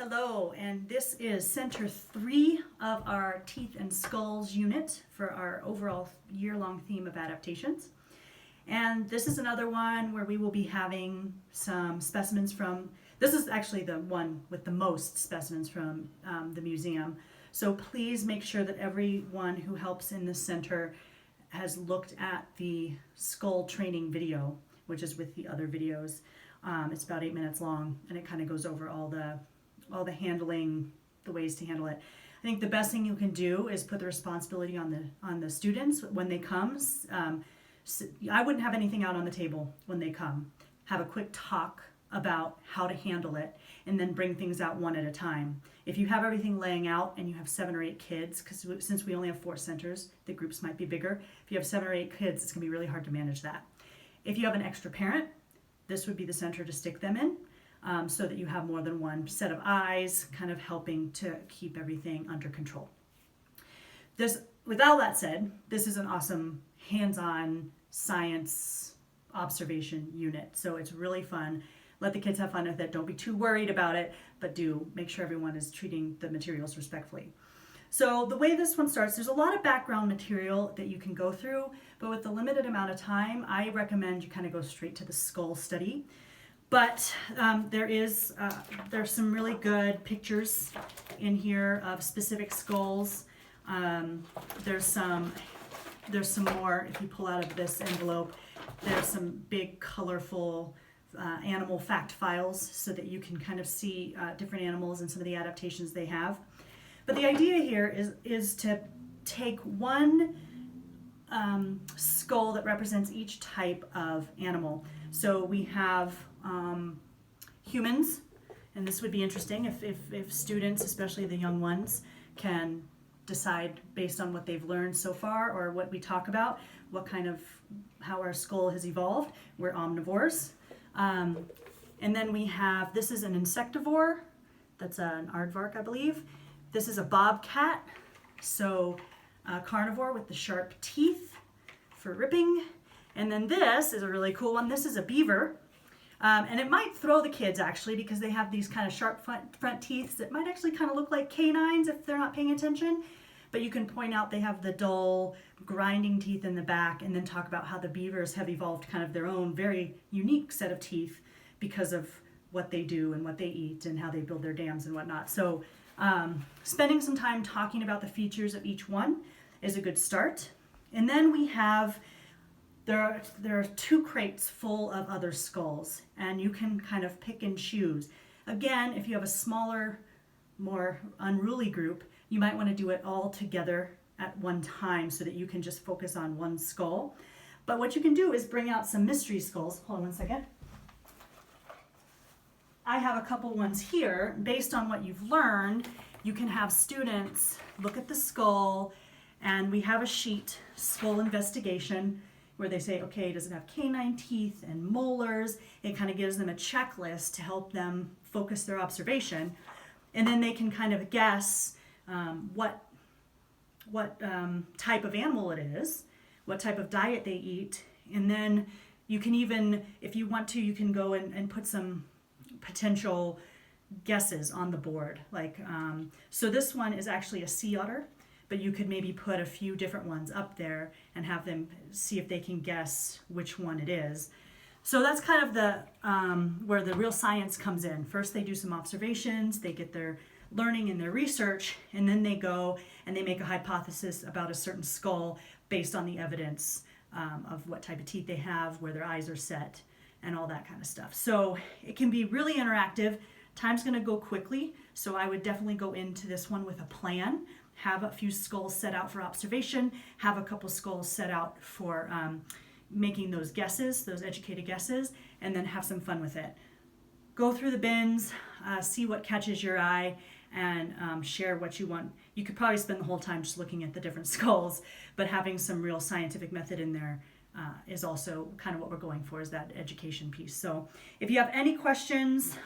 Hello, and this is Center 3 of our Teeth and Skulls unit for our overall year-long theme of adaptations. And this is another one where we will be having some specimens from, this is actually the one with the most specimens from the museum. So please make sure that everyone who helps in this center has looked at the skull training video, which is with the other videos. It's about 8 minutes long, and it kind of goes over all the handling, the ways to handle it. I think the best thing you can do is put the responsibility on the students when they come. I wouldn't have anything out on the table when they come. Have a quick talk about how to handle it, and then bring things out one at a time. If you have everything laying out and you have 7 or 8 kids, because since we only have 4 centers, the groups might be bigger. If you have 7 or 8 kids, it's going to be really hard to manage that. If you have an extra parent, this would be the center to stick them in. So that you have more than one set of eyes kind of helping to keep everything under control. With all that said, this is an awesome hands-on science observation unit. So it's really fun. Let the kids have fun with it. Don't be too worried about it, but do make sure everyone is treating the materials respectfully. So the way this one starts, there's a lot of background material that you can go through, but with the limited amount of time, I recommend you kind of go straight to the skull study. But there's some really good pictures in here of specific skulls. There's some more, if you pull out of this envelope, there's some big colorful animal fact files so that you can kind of see different animals and some of the adaptations they have. But the idea here is to take one skull that represents each type of animal. So we have humans, and this would be interesting if students, especially the young ones, can decide based on what they've learned so far or what we talk about, how our skull has evolved. We're omnivores. And then we have, this is an insectivore, that's an aardvark, I believe. This is a bobcat, so a carnivore with the sharp teeth for ripping. And then this is a really cool one. This is a beaver. And it might throw the kids actually because they have these kind of sharp front teeth that might actually kind of look like canines if they're not paying attention. But you can point out they have the dull grinding teeth in the back, and then talk about how the beavers have evolved kind of their own very unique set of teeth because of what they do and what they eat and how they build their dams and whatnot. So spending some time talking about the features of each one is a good start. And then we have there are 2 crates full of other skulls, and you can kind of pick and choose. Again, if you have a smaller, more unruly group, you might want to do it all together at one time so that you can just focus on one skull. But what you can do is bring out some mystery skulls. Hold on one second. I have a couple ones here. Based on what you've learned, you can have students look at the skull, and we have a sheet, skull investigation, where they say, okay, does it have canine teeth and molars? It kind of gives them a checklist to help them focus their observation. And then they can kind of guess what type of animal it is, what type of diet they eat. And then you can even, if you want to, you can go and put some potential guesses on the board. So this one is actually a sea otter, but you could maybe put a few different ones up there and have them see if they can guess which one it is. So that's kind of the where the real science comes in. First they do some observations, they get their learning and their research, and then they go and they make a hypothesis about a certain skull based on the evidence of what type of teeth they have, where their eyes are set, and all that kind of stuff. So it can be really interactive. Time's gonna go quickly, so I would definitely go into this one with a plan. Have a few skulls set out for observation, have a couple skulls set out for making those guesses, those educated guesses, and then have some fun with it. Go through the bins, see what catches your eye, and share what you want. You could probably spend the whole time just looking at the different skulls, but having some real scientific method in there is also kind of what we're going for, is that education piece. So if you have any questions,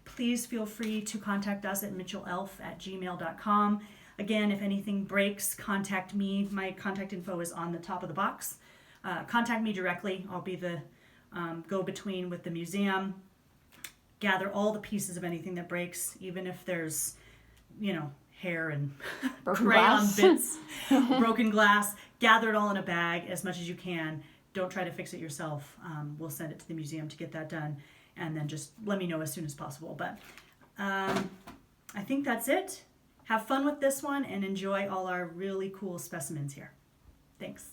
please feel free to contact us at mitchellelf@gmail.com. Again, if anything breaks, contact me. My contact info is on the top of the box. Contact me directly. I'll be the go-between with the museum. gather all the pieces of anything that breaks, even if there's, hair and Broken crayon glass. bits, broken glass. Gather it all in a bag as much as you can. Don't try to fix it yourself. We'll send it to the museum to get that done, and then just let me know as soon as possible. But I think that's it. Have fun with this one and enjoy all our really cool specimens here. Thanks.